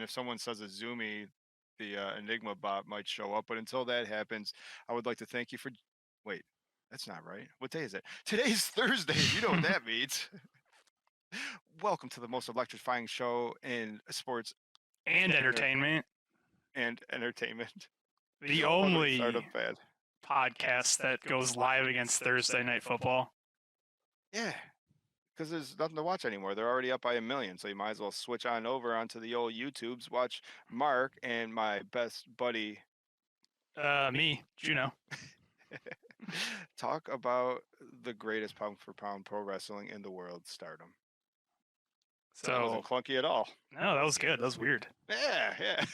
and if someone says Azumi, the Enigma bot might show up. But until that happens, I would like to thank you for. Wait, that's not right. What day is it? Today's Thursday. You know what that means. Welcome to the most electrifying show in sports and entertainment. And entertainment. The Welcome to only Stardom Bad. podcast that goes live against Thursday Night Football. Yeah, because there's nothing to watch anymore. They're already up by 1 million, so you might as well switch on over onto the old YouTubes, watch Mark and my best buddy, me, Juno. talk about the greatest pound for pound pro wrestling in the world, Stardom. So that wasn't clunky at all. No, that was good. That was weird. Yeah, it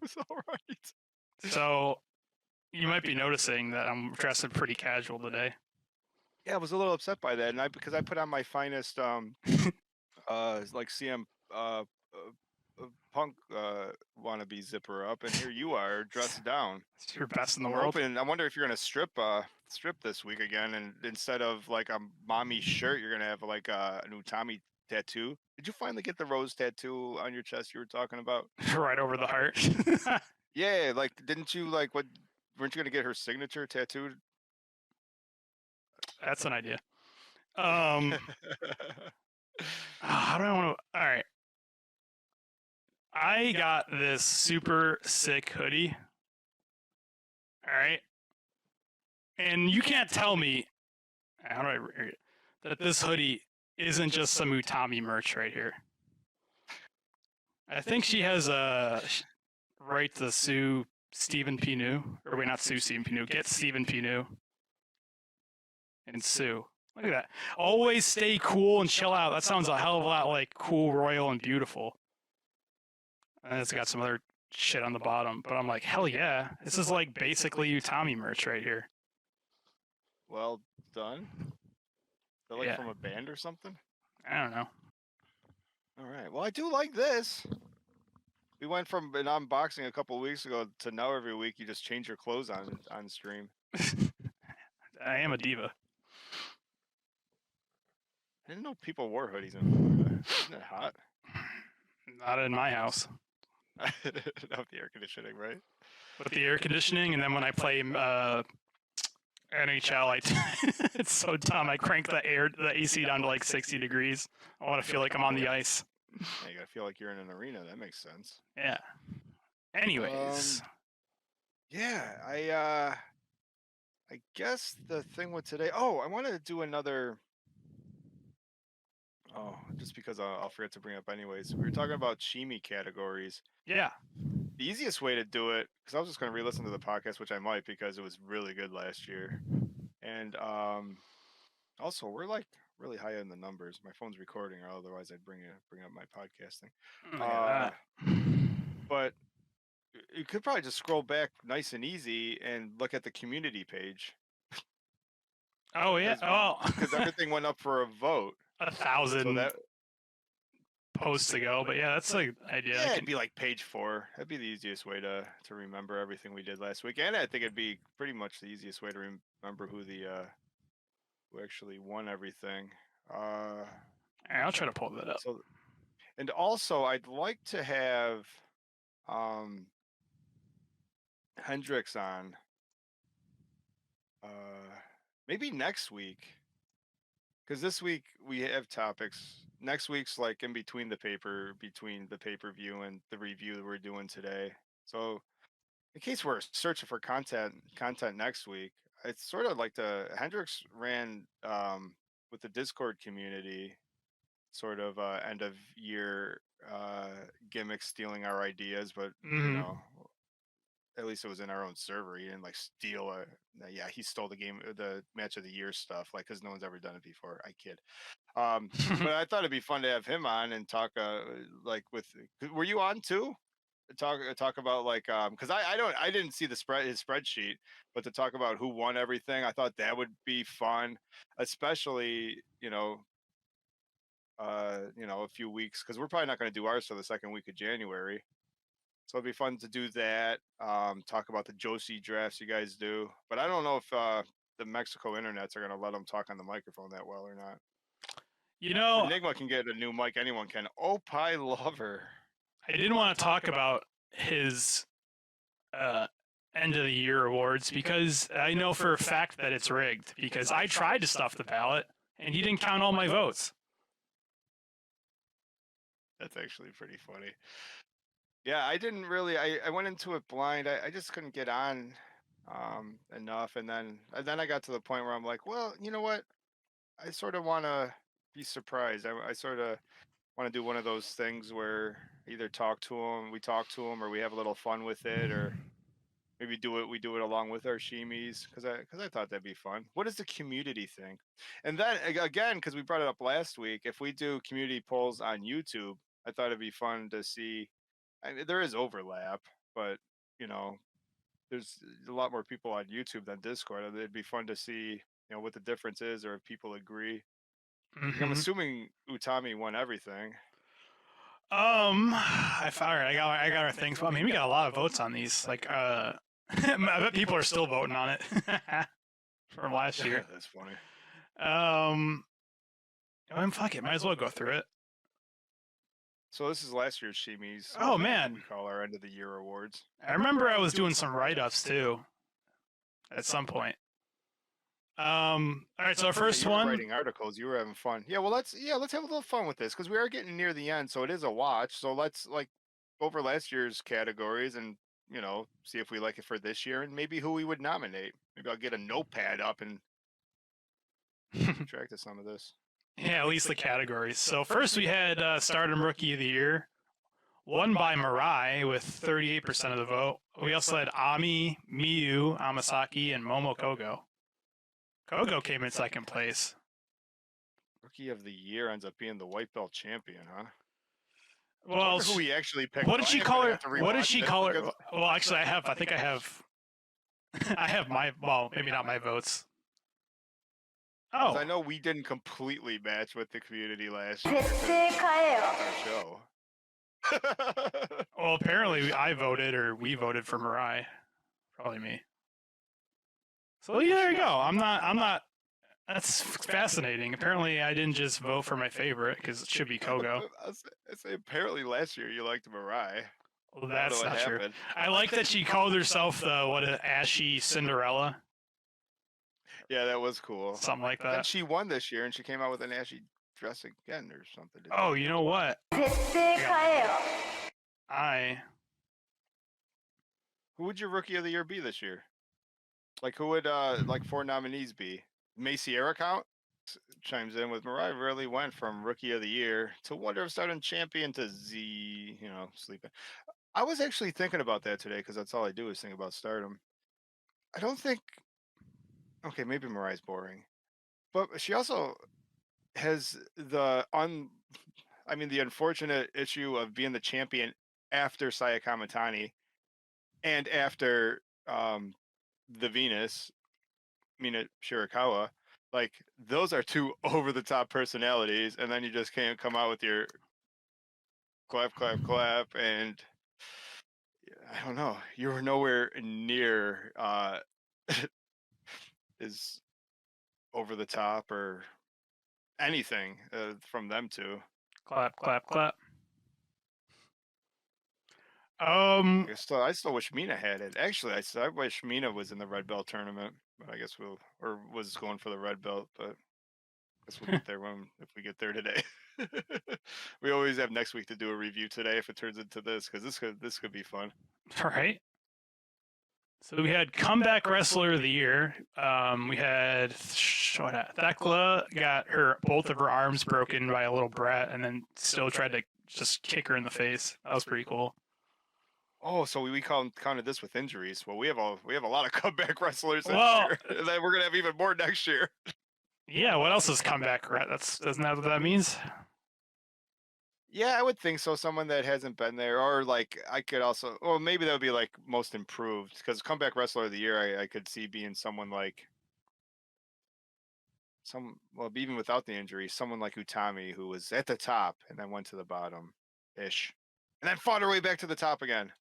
was all right. So you might be noticing that I'm dressing pretty casual today. Yeah, I was a little upset by that, and because I put on my finest like CM Punk wannabe zipper up, and here you are dressed down. It's your best in the world. I wonder if you're gonna strip this week again, and instead of like a mommy shirt, you're gonna have like a new Tommy tattoo. Did you finally get the rose tattoo on your chest you were talking about? Right over the heart. Yeah, like didn't you like what? Weren't you gonna get her signature tattooed? That's an idea. How do I want to? All right. I got this super sick hoodie. All right. And you can't tell me, how do I read it, that this hoodie isn't just some Utami merch right here. I think she has a right to sue Stephen P. New. Or wait, not sue Stephen P. New. Get Stephen P. New. And sue. Look at that. Always stay cool and chill out. That sounds a hell of a lot like cool, royal, and beautiful. And it's got some other shit on the bottom. But I'm like, hell yeah. This is like basically Utami merch right here. Well done. They're like from a band or something? I don't know. All right. Well, I do like this. We went from an unboxing a couple of weeks ago to now every week you just change your clothes on stream. I am a diva. I didn't know people wore hoodies in Florida. Isn't it hot? Not in my house. Without the air conditioning, right? With the air conditioning, and then when I play NHL, it's so dumb. I crank the AC down to like 60 degrees. I want to feel like I'm on the ice. Yeah, you gotta feel like you're in an arena. That makes sense. Yeah. Anyways. Yeah, I guess the thing with today. Oh, I wanted to do another. Oh, just because I'll forget to bring up anyways. We were talking about Shimi categories. Yeah. The easiest way to do it, because I was just going to re-listen to the podcast, which I might because it was really good last year. And also, we're like really high in the numbers. My phone's recording, or otherwise I'd bring up my podcasting. But you could probably just scroll back nice and easy and look at the community page. Oh, yeah. Because everything went up for a vote. 1,000 posts ago, but yeah, that's like idea. Yeah, it'd be like page 4. That'd be the easiest way to remember everything we did last week, and I think it'd be pretty much the easiest way to remember who actually won everything. I'll try to pull that up. So, and also, I'd like to have Hendrix on maybe next week. Because this week we have topics. Next week's like in between the pay-per-view and the review that we're doing today. So in case we're searching for content next week, it's sort of like Hendrix ran with the Discord community, sort of end of year gimmicks stealing our ideas, but you know, at least it was in our own server. He didn't like steal he stole the match of the year stuff, like, because no one's ever done it before. I kid. But I thought it'd be fun to have him on and talk were you on too? Talk about like because I didn't see his spreadsheet, but to talk about who won everything, I thought that would be fun, especially a few weeks, because we're probably not going to do ours till the second week of January. So it'd be fun to do that. Talk about the Josie drafts you guys do, but I don't know if the Mexico internets are going to let them talk on the microphone that well or not. You know, Enigma can get a new mic. Anyone can. Oh, Pie Lover. I didn't want to talk about his end of the year awards because I know for a fact that it's rigged because I tried to stuff the ballot and he didn't count all my votes. That's actually pretty funny. Yeah, I didn't really. I went into it blind. I just couldn't get on enough, and then I got to the point where I'm like, well, you know what? I sort of want to be surprised. I sort of want to do one of those things where either we talk to them, or we have a little fun with it, or maybe we do it along with our Shimis, because I thought that'd be fun. What does the community think? And then again, because we brought it up last week, if we do community polls on YouTube, I thought it'd be fun to see. I mean, there is overlap, but you know, there's a lot more people on YouTube than Discord. It'd be fun to see, what the difference is, or if people agree. Like, I'm Mm-hmm. assuming Utami won everything. I found I got our things. Well, I mean, we got a lot of votes on these. Like, I bet people are still voting on it from last year. That's funny. I mean, fuck it, might as well go through it. So this is last year's Shimi's. Oh man, we call our end of the year awards. I remember I was doing some write-ups too. At some point. All right, so our first you were one. Writing articles, you were having fun. Yeah, well, let's have a little fun with this because we are getting near the end, so it is a watch. So let's go over last year's categories and see if we like it for this year and maybe who we would nominate. Maybe I'll get a notepad up and keep track of some of this. Yeah, at least the categories. So first we had Stardom Rookie of the Year, won by Mirai with 38% of the vote. We also had Ami, Miyu, Amasaki, and Momo Kogo. Kogo came in second place. Rookie of the Year ends up being the white belt champion, huh? Well, who we actually picked. What did she call her? What did she call her? Well, actually, I think I have. I have my. Well, maybe not my votes. Oh. I know we didn't completely match with the community last year. Our show. Well, apparently I voted or we voted for Mirai. Probably me. So yeah, there you go. I'm not. That's fascinating. Apparently, I didn't just vote for my favorite because it should be Kogo. I say apparently last year you liked Mirai. Well, that's not true. I like that she called herself the ashy Cinderella. Yeah, that was cool. Something like that. And she won this year, and she came out with an ashy dress again or something. Oh, you know what? Who would your Rookie of the Year be this year? Like, who would like 4 nominees be? Macy Count chimes in with Mirai really went from Rookie of the Year to Wonder of Stardom champion to Z, sleeping. I was actually thinking about that today because that's all I do is think about Stardom. I don't think. Okay, maybe Mirai's boring, but she also has the unfortunate issue of being the champion after Saya Kamatani and after the Venus, Mina Shirakawa. Like, those are 2 over-the-top personalities, and then you just can't come out with your clap, clap, clap, and I don't know. You were nowhere near is over the top or anything from them 2. Clap, clap, clap. I still wish Mina had it. Actually, I wish Mina was in the red belt tournament, but I guess was going for the red belt, but I guess we'll get there if we get there today. We always have next week to do a review today if it turns into this, because this could be fun. All right. So we had Comeback Wrestler of the Year. We had Thekla got both of her arms broken by a little brat, and then still tried to just kick her in the face. That was pretty cool. Oh, so we counted this with injuries. Well, we have a lot of comeback wrestlers this year, and then we're gonna have even more next year. Yeah, what else is comeback? Isn't that what that means? Yeah, I would think so. Someone that hasn't been there, or like I could also, well, maybe that would be like most improved, because comeback wrestler of the year, I could see being someone like even without the injury, someone like Utami, who was at the top and then went to the bottom, ish, and then fought her way back to the top again.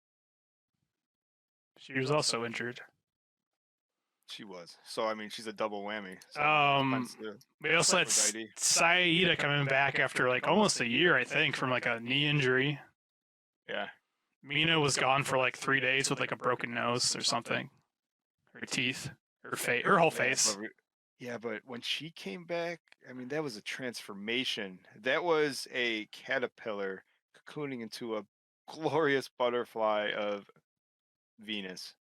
She was also injured. She was. So I mean, she's a double whammy. So, we also had Saida coming back after like almost a year, I think, from like a knee injury. Yeah. Mina was gone for like 3 days with like a broken nose or something. Her teeth, her face, her whole face. But when she came back, I mean, that was a transformation. That was a caterpillar cocooning into a glorious butterfly of Venus.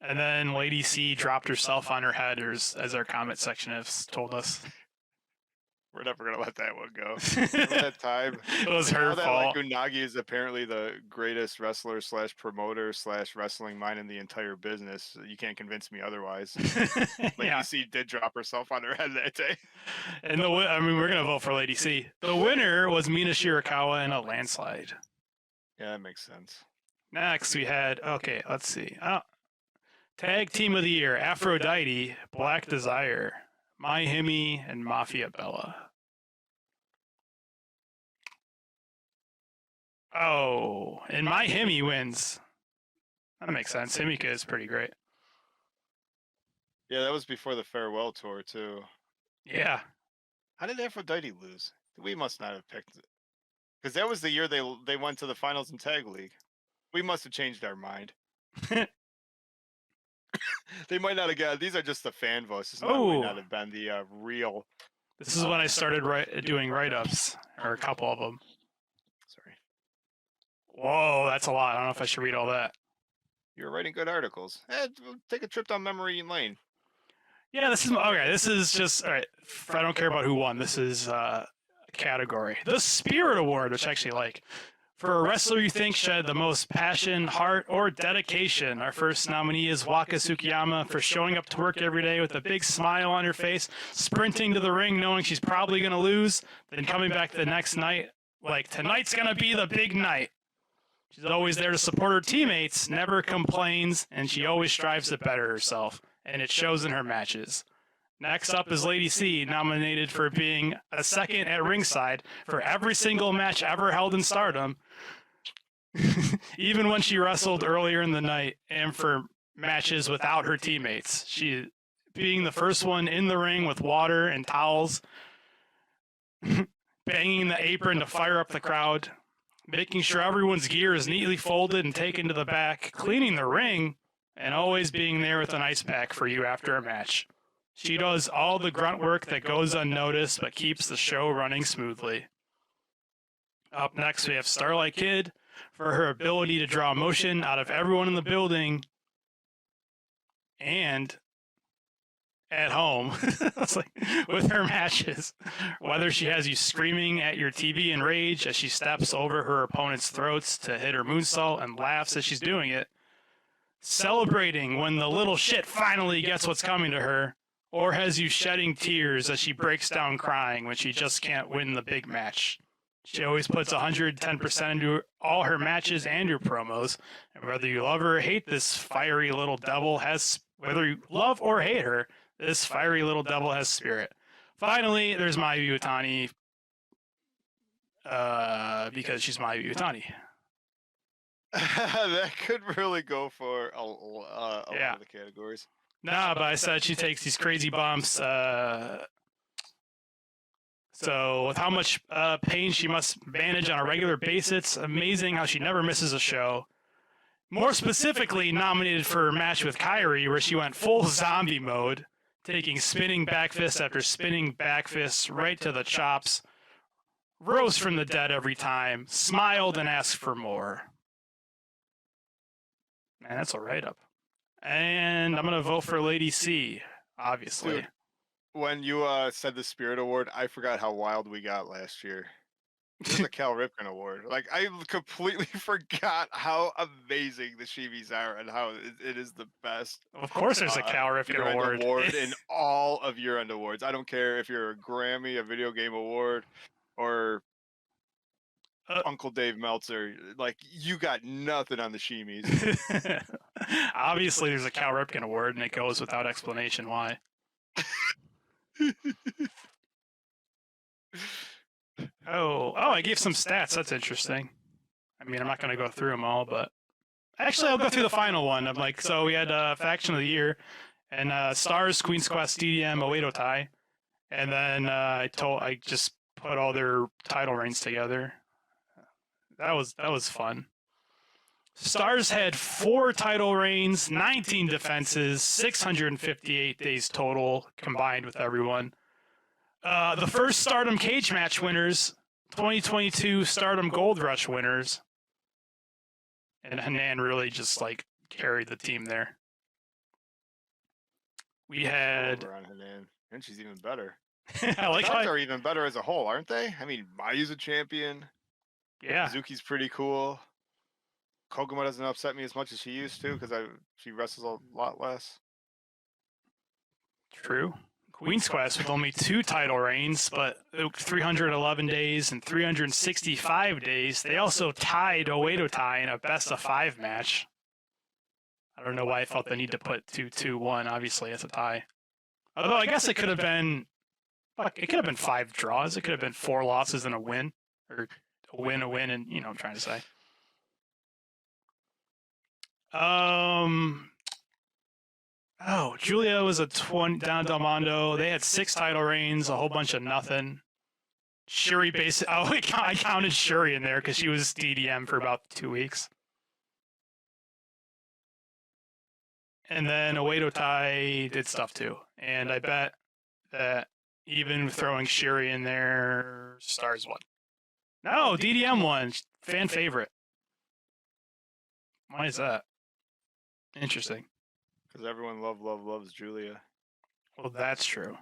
And then Lady C dropped herself on her head, as our comment section has told us. We're never gonna let that one go. Remember that time? It was her That fault. like Unagi is apparently the greatest wrestler slash promoter slash wrestling mind in the entire business. You can't convince me otherwise. Lady C did drop herself on her head that day. And I mean, we're gonna vote for Lady C. The winner was Mina Shirakawa in a landslide. Yeah, that makes sense. Next, we had let's see. Tag Team of the Year: Aphrodite, Black Desire, Mai Himi, and Mafia Bella. Oh, and Mai Himi wins. That makes sense. Himika is pretty great. Yeah, that was before the farewell tour too. Yeah. How did Aphrodite lose? We must not have picked it. Because that was the year they went to the finals in Tag League. We must have changed our mind. They might not have got. These are just the fan votes. This might not have been the real. This is when I started doing write-ups, or a couple of them. Sorry. Whoa, that's a lot. I don't know if I should read all that. You're writing good articles. Take a trip down memory lane. Yeah, this is okay. This is just all right. I don't care about who won. This is a category, the Spirit Award, which I actually like. For a wrestler you think shed the most passion, heart, or dedication, our first nominee is Waka Tsukiyama for showing up to work every day with a big smile on her face, sprinting to the ring knowing she's probably going to lose, then coming back the next night like, tonight's going to be the big night. She's always there to support her teammates, never complains, and she always strives to better herself, and it shows in her matches. Next up is Lady C, nominated for being a second at ringside for every single match ever held in Stardom, even when she wrestled earlier in the night, and for matches without her teammates. She being the first one in the ring with water and towels, banging the apron to fire up the crowd, making sure everyone's gear is neatly folded and taken to the back, cleaning the ring, and always being there with an ice pack for you after a match. She does all the grunt work that goes unnoticed but keeps the show running smoothly. Up next, we have Starlight Kid for her ability to draw emotion out of everyone in the building and at home with her matches. Whether she has you screaming at your TV in rage as she steps over her opponent's throats to hit her moonsault and laughs as she's doing it, celebrating when the little shit finally gets what's coming to her, or has you shedding tears as she breaks down crying when she just can't win the big match. She always puts 110% into all her matches and her promos, and whether you love her or hate this fiery little devil whether you love or hate her, this fiery little devil has spirit. Finally, there's Mayu Iwatani, because she's Mayu Iwatani. That could really go for a lot of the categories. Nah, but I said she takes these crazy bumps. So with how much pain she must manage on a regular basis, it's amazing how she never misses a show. More specifically, nominated for her match with Kairi, where she went full zombie mode, taking spinning back fists after spinning back fists right to the chops, rose from the dead every time, smiled and asked for more. Man, that's a write-up. And I'm going to vote for Lady C, obviously. Dude, when you said the Spirit Award, I forgot how wild we got last year. This is a Cal Ripken Award. Like, I completely forgot how amazing the Shimis are and how it is the best. Of course there's a Cal Ripken Award. In all of year-end awards. I don't care if you're a Grammy, a video game award, or Uncle Dave Meltzer. Like, you got nothing on the Shimis. Obviously there's a Cal Ripken Award, and it goes without explanation why. I gave some stats. That's interesting. I mean, I'm not going to go through them all, but actually, I'll go through the final one. I'm like, so we had Faction of the Year, and Stars, Queen's Quest, DDM, Oedo Tai, and then I just put all their title reigns together. That was fun. Stars had 4 title reigns, 19 defenses, 658 days total combined with everyone. The first Stardom cage match winners, 2022 Stardom Gold Rush winners. And Hanan really just like carried the team there. We had. Over on Hanan, and she's even better. I like Stars how. are even better as a whole, aren't they? I mean, Mayu's a champion. Yeah. Suzuki's pretty cool. Koguma doesn't upset me as much as she used to because she wrestles a lot less. True. Queen's Quest with only 2 title reigns, but 311 days and 365 days. They also tied Oedo Tai in a best of 5 match. I don't know why I felt the need to put 2-2-1. Obviously, it's a tie. Although I guess it could have been. Fuck, it could have been 5 draws. It could have been 4 losses and a win, or a win, and you know what I'm trying to say. Oh, Julia was a 20 down Del Mondo. They had 6 title reigns, a whole bunch of nothing. Shuri basically. Oh, I counted Shuri in there because she was DDM for about 2 weeks. And then Oedo Tai did stuff too. And I bet that even throwing Shuri in there, Stars won. No, DDM won. Fan favorite. Why is that? Interesting. Because everyone loves Julia. Well, that's true.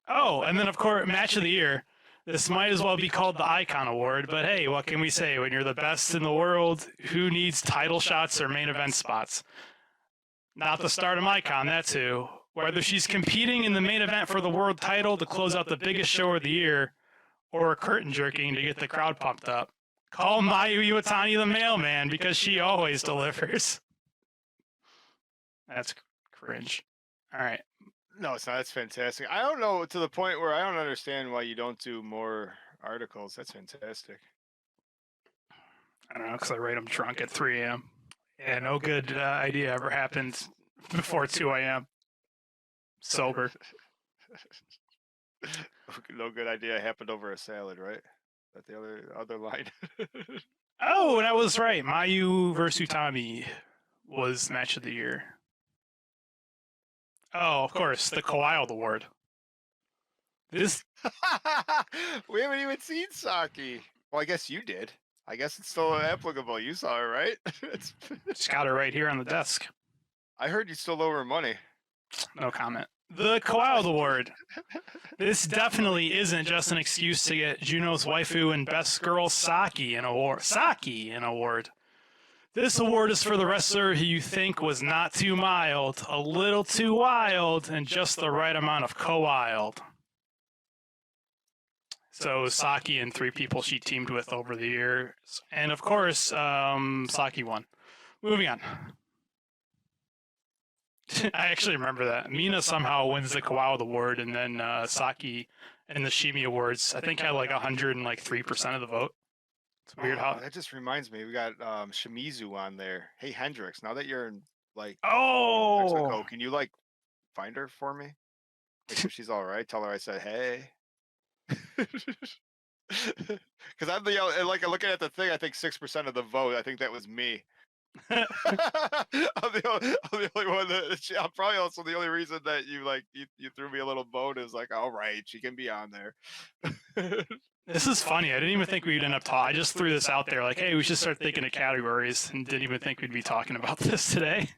Oh, and then, of course, Match of the Year. This might as well be called the Icon Award, but hey, what can we say? When you're the best in the world, who needs title shots or main event spots? Not the Stardom Icon, that's who. Whether she's competing in the main event for the world title to close out the biggest show of the year, or curtain jerking to get the crowd pumped up, call Mayu Iwatani the mailman because she always delivers. That's cringe. All right. No, it's not. That's fantastic. I don't know, to the point where I don't understand why you don't do more articles. That's fantastic. I don't know, because I write them drunk at 3 a.m. Yeah, no good idea ever happened before 2 a.m. Sober. No good idea happened over a salad, right? That the other line. Oh, that was right. Mayu versus Utami was Match of the Year. Oh, of course, the Kawhi Award. This. We haven't even seen Saki. Well, I guess you did. I guess it's still applicable. You saw it, right? Just got it right here on the desk. I heard you still owe her money. No comment. The Kawhi Award. This definitely isn't just an excuse to get Juno's waifu and best girl Saki an award. This award is for the wrestler who you think was not too mild, a little too wild, and just the right amount of co-wild. So Saki and 3 people she teamed with over the years. And of course, Saki won. Moving on. I actually remember that. Mina somehow wins the Kawhi Award, and then Saki in the Shimi Awards, I think, had like 103% of the vote. It's weird how. That just reminds me, we got Shimizu on there. Hey, Hendrix, now that you're in Mexico, can you find her for me? Make sure she's all right. Tell her I said hey. Because I'm looking at the thing, I think 6% of the vote. I think that was me. I'm the only one that. I'm probably also the only reason that you threw me a little bone is all right, she can be on there. This is funny. I didn't even think we'd end up talking. I just threw this out there, hey, we should start thinking of categories, and didn't even think we'd be talking about this today.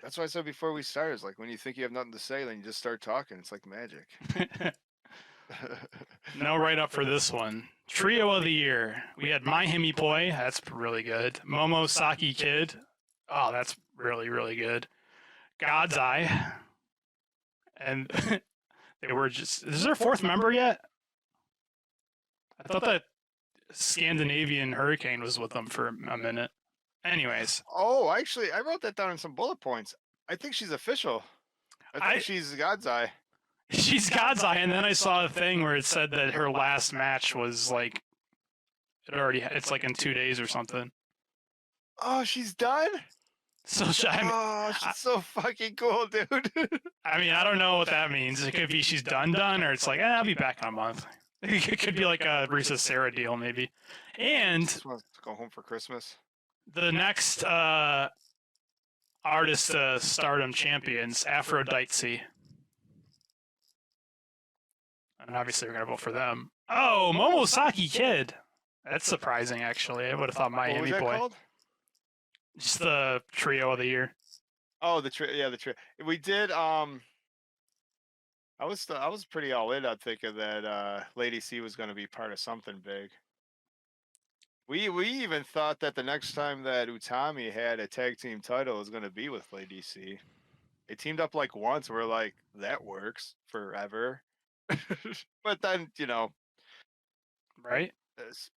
That's what I said before we started. It's when you think you have nothing to say, then you just start talking. It's like magic. No write-up for this one. Trio of the Year. We had My Himipoi. That's really good. Momosaki Kid. Oh, that's really, really good. God's Eye. And they were just... Is there a 4th member yet? I thought that Scandinavian Hurricane was with them for a minute. Anyways. Oh, actually, I wrote that down in some bullet points. I think she's official. I think she's God's Eye. She's God's Eye, and then I saw a thing where it said that her last match was it's in 2 days or something. Oh, she's done? So she's so fucking cool, dude. I mean, I don't know what that means. It could be she's done, or it's I'll be back in a month. It could be like a Risa Sarah deal, maybe. And just wants to go home for Christmas. The next artist Stardom champions, Aphrodite. And obviously we're gonna vote for them. Oh, Momosaki Kid. That's surprising, actually. I would have thought What was Miami that Boy. called? Just the trio of the year. Oh, the trio. We did. I was pretty all in on thinking that Lady C was going to be part of something big. We even thought that the next time that Utami had a tag team title was going to be with Lady C. They teamed up like once. We're like, that works forever. But then, Right?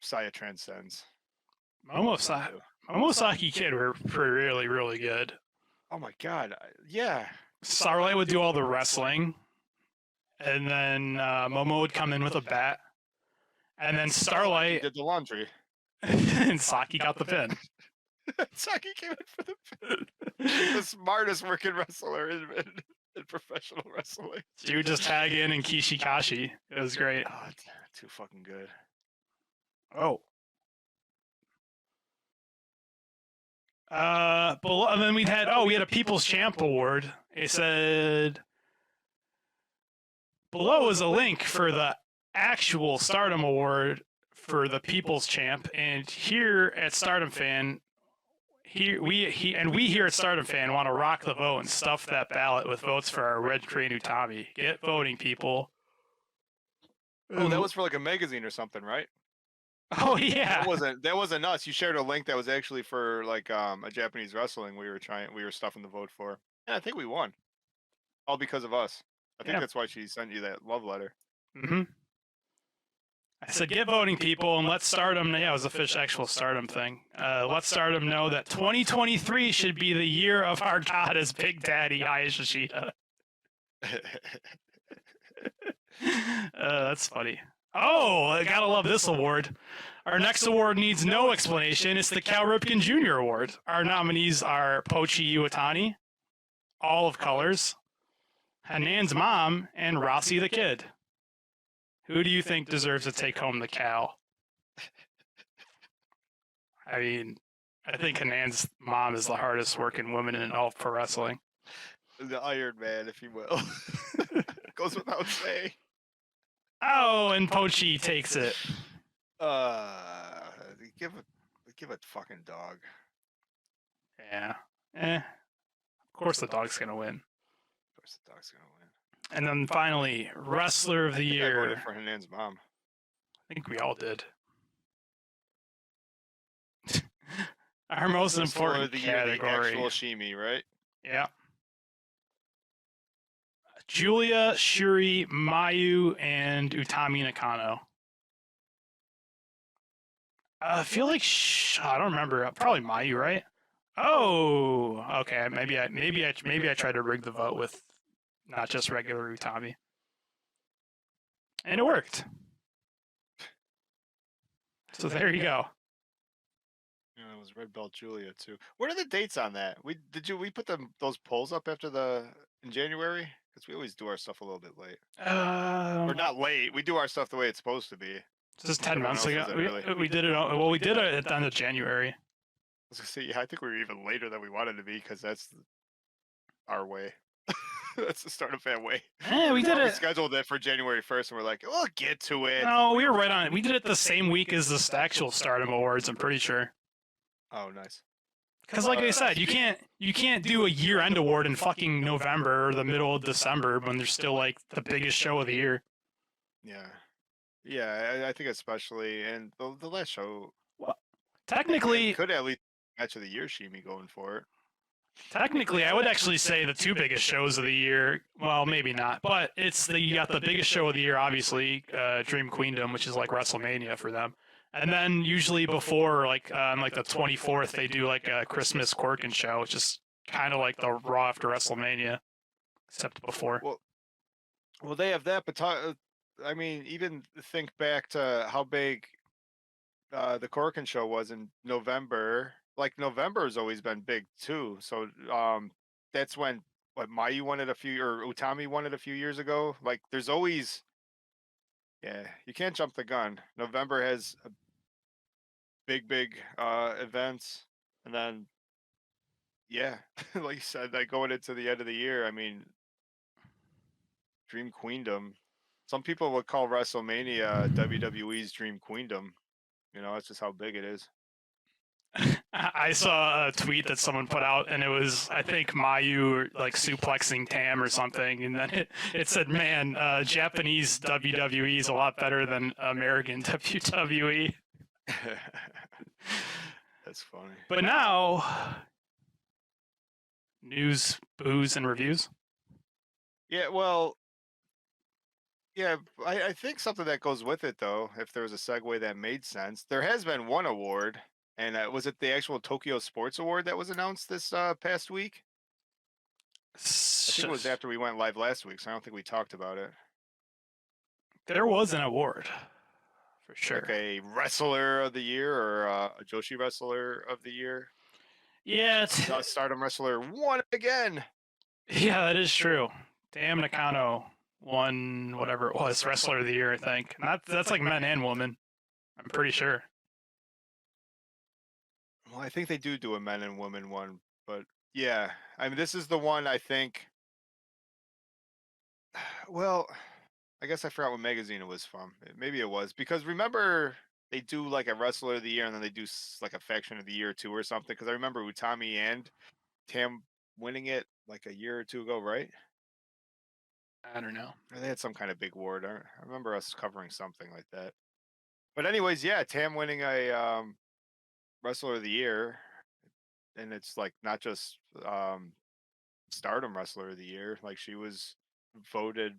Saya transcends. Momosaki Kid were really, really good. Oh my god, yeah. Starlight would do all the wrestling, and then Momo would come in with a bat, and then Starlight did the laundry. and Saki got the pin. Saki came in for the pin. The smartest working wrestler in professional wrestling. She would just tag in Kishikashi. It was great. Oh, too fucking good. Oh. And then we had a People's Champ Award. It said below is a link for the actual Stardom Award for the People's Champ, and here at Stardom Fan, we here at Stardom Fan want to rock the vote and stuff that ballot with votes for our Red Crane Utami. Get voting, people. Oh, that was for like a magazine or something, right? Oh yeah. That wasn't us. You shared a link that was actually for like a Japanese wrestling we were stuffing the vote for. And I think we won. All because of us. I think that's why she sent you that love letter. Mm-hmm. I said, get voting, people, and let Stardom. Yeah, it was a actual Stardom thing. Let Stardom know that 2023 should be the year of our goddess, Big Daddy Hayashishita. That's funny. Oh, I gotta love this award. Our next award needs no explanation. It's the Cal Ripken Jr. Award. Our nominees are Pochi Iwatani, all of colors, Hanan's mom, and Rossi the Kid. Who do you think deserves to take home the Cal? I mean, I think Hanan's mom is the hardest working woman in all of pro wrestling. The Iron Man, if you will. Goes without saying. Oh, and Pochi takes it. Give a fucking dog. Yeah. Of course the dog's gonna win. Of course the dog's gonna win. And then finally, Wrestler of the Year. I voted for Hanan's mom. I think we all did. Our most important category. The actual Shimi, right? Yeah. Julia, Shuri, Mayu, and Utami Nakano. I feel like I don't remember. Probably Mayu, right? Oh, okay. Maybe I tried to rig the vote with not just regular Utami, and it worked. So there you go. Yeah, it was Red Belt Julia too. What are the dates on that? We put those polls up in January? Because we always do our stuff a little bit late. Or not late. We do our stuff the way it's supposed to be. Just 10 months ago. We did it. Well, we did it at the end of January. I was gonna say, yeah, I think we were even later than we wanted to be because that's our way. That's the Stardom Fan way. We did it. We scheduled it for January 1st, and we're like, we'll get to it. No, we were right on it. We did it the same week as the actual Stardom Awards. I'm pretty sure. Oh, nice. Because, like I said, you can't do a year-end award in fucking November or the middle of December when there's still like the biggest show of the year. Yeah, I think especially, and the last show. Well, technically, could at least match of the year Shimi going for it. Technically, I would actually say the two biggest shows of the year. Well, maybe not, but you got the biggest show of the year, obviously, Dream Queendom, which is like WrestleMania for them. And then usually before, like on like the 24th, they do like a Christmas Corkin show, which is kind of like the Raw after WrestleMania, except before. Well, they have that, but I mean, even think back to how big the Corkin show was in November. Like November has always been big too. So that's when Mayu won it or Utami won it a few years ago. Like there's always, you can't jump the gun. November has big events, And then, yeah, like you said, like going into the end of the year, I mean, Dream Queendom. Some people would call WrestleMania WWE's Dream Queendom. You know, that's just how big it is. I saw a tweet that someone put out, and it was, I think, Mayu like suplexing Tam or something, and then it said, "Man, Japanese WWE is a lot better than American WWE." That's funny. But now, news, booze, and reviews. Yeah, well, yeah, I think something that goes with it, though, if there was a segue that made sense, there has been one award, and was it the actual Tokyo Sports Award that was announced this past week? I think it was after we went live last week, so I don't think we talked about it. There was an award, for sure. Like a Wrestler of the Year or a Joshi Wrestler of the Year. Yeah, it's, Stardom Wrestler won again. yeah, that is true. Tam Nakano won whatever it was, Wrestler of the Year, I think. That's like men and women. I'm pretty sure. Well, I think they do a men and women one, but yeah, I mean, this is the one I think. Well, I guess I forgot what magazine it was from. Maybe it was because remember they do like a Wrestler of the Year and then they do like a Faction of the Year too or something. Because I remember Utami and Tam winning it like a year or two ago, right? I don't know. Or they had some kind of big award. I remember us covering something like that. But anyways, yeah, Tam winning a Wrestler of the Year, and it's like not just Stardom Wrestler of the Year. Like she was voted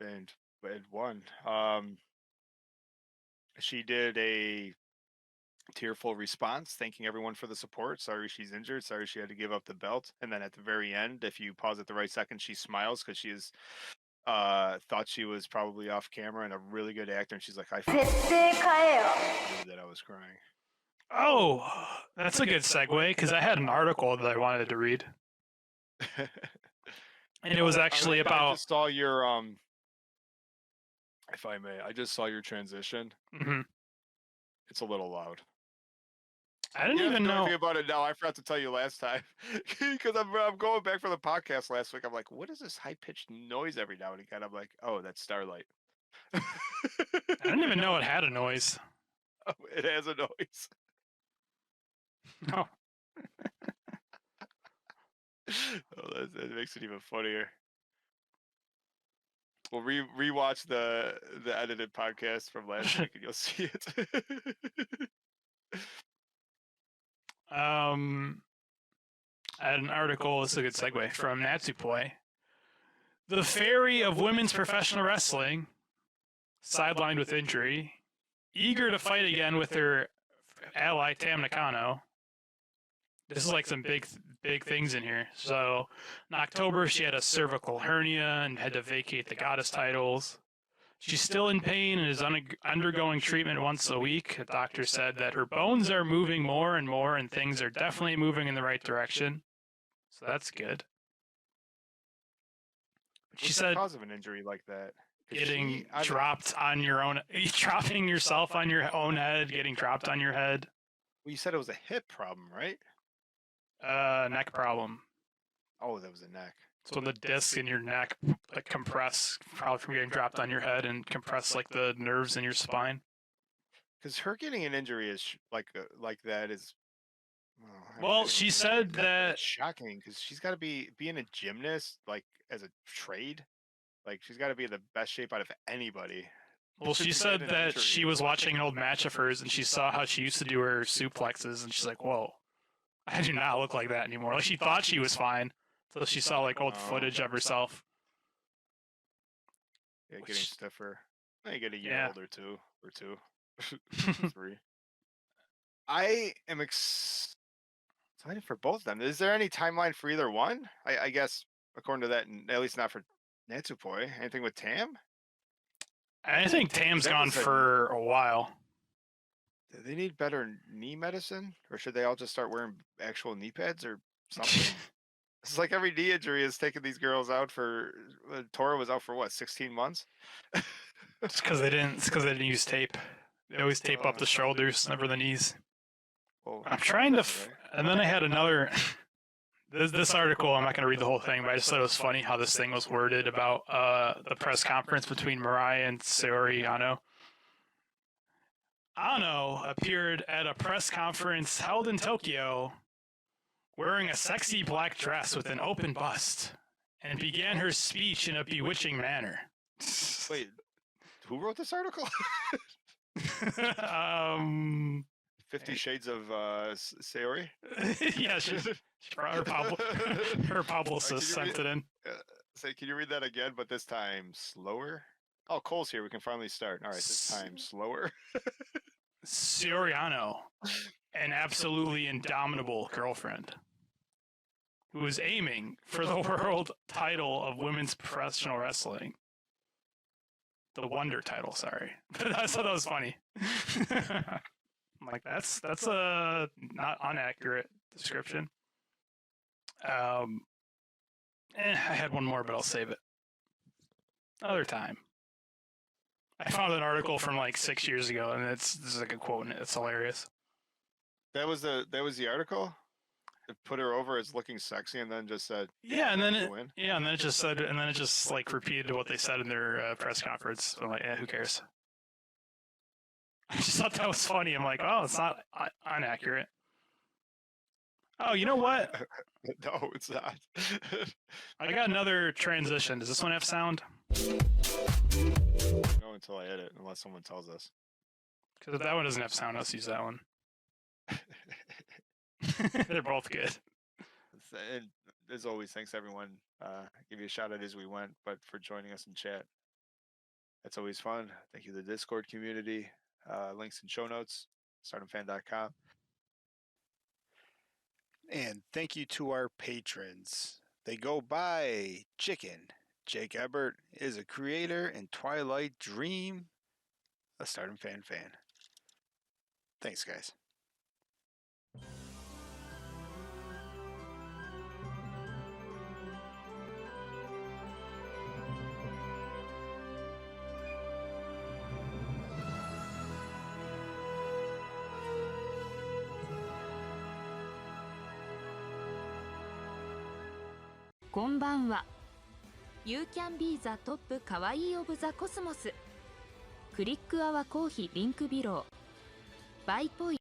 and won. She did a tearful response, thanking everyone for the support. Sorry she's injured. Sorry she had to give up the belt. And then at the very end, if you pause at the right second, she smiles because she is thought she was probably off camera and a really good actor. And she's like, I knew that I was crying. Oh, that's a good segue because I had an article that I wanted to read, and it was actually about. I just saw your if I may, I just saw your transition. Mm-hmm. It's a little loud. I didn't even know about it now. I forgot to tell you last time because I'm going back for the podcast last week. I'm like, what is this high pitched noise every now and again? I'm like, oh, that's Starlight. I didn't even know it had a noise. Oh, it has a noise. No. Oh, that makes it even funnier. We'll rewatch the edited podcast from last week and you'll see it. I had an article, this is a good segue, from Natsupoi. The fairy of women's professional wrestling, sidelined with injury, eager to fight again with her ally Tam Nakano. This is like some big things in here. So, in October, she had a cervical hernia and had to vacate the goddess titles. She's still in pain and is undergoing treatment once a week. The doctor said that her bones are moving more and more, and things are definitely moving in the right direction. So that's good. But she said, the cause of an injury like that? Getting dropped on your own, dropping yourself on your own head, getting dropped on your head. Well, you said it was a hip problem, right? Neck problem. Oh, that was a neck. So the discs in your neck like compress, probably from getting dropped on your head, and compress like the nerves in your spine. Because her getting an injury is like that is. Well, she said that shocking because she's got to be being a gymnast like as a trade. Like she's got to be in the best shape out of anybody. Well, she said that she was watching an old match of hers and she saw how she used to do her suplexes, and she's like, "Whoa, I do not look like that anymore." Like she thought she was fine, so she saw like old footage of herself. Yeah, getting stiffer. I get a year older too, or two, 3. I am excited for both of them. Is there any timeline for either one? I guess according to that, at least not for Natsupoi. Anything with Tam? I think Tam's gone for a while. Do they need better knee medicine, or should they all just start wearing actual knee pads or something? It's like every knee injury is taking these girls out for. Tora was out for what, 16 months? It's because they didn't. It's because they didn't use tape. They always tape up the shoulders, never the knees. I'm trying to, and then I had another. This article, I'm not going to read the whole thing, but I just thought it was funny how this thing was worded about the press conference between Mariah and Saori Ano. Ano appeared at a press conference held in Tokyo wearing a sexy black dress with an open bust and began her speech in a bewitching manner. Wait, who wrote this article? 50 Shades of Saori? Yeah, she brought her publicist sent it in. Say, can you read that again, but this time slower? Oh, Cole's here. We can finally start. All right, this time slower. Saori Ano, an absolutely indomitable girlfriend, who is aiming for the world title of women's professional wrestling. The Wonder title, sorry. But I thought that was funny. I'm like, that's a not inaccurate description. I had one more, but I'll save it another time. I found an article from like 6 years ago, and there's like a quote in it. It's hilarious. That was the article. It put her over as looking sexy, and then just said, yeah, and then it just said, and then it just like repeated what they said in their press conference. I'm like, who cares? I just thought that was funny. I'm like, oh, it's not inaccurate. Oh, you know what? No, it's not. I got another transition. Does this one have sound? No, until I edit, unless someone tells us. Because if that one doesn't have sound, let's use that one. They're both good. And as always, thanks everyone. Give you a shout out as we went, but for joining us in chat. That's always fun. Thank you to the Discord community. Links in show notes, stardomfan.com. And thank you to our patrons. They go by Chicken. Jake Ebert is a creator in Twilight Dream, a Stardom fan. Thanks, guys.こんばんは。You can be the top カワイイオブザコスモス。クリックアワコーヒーリンクビロー。バイポイ。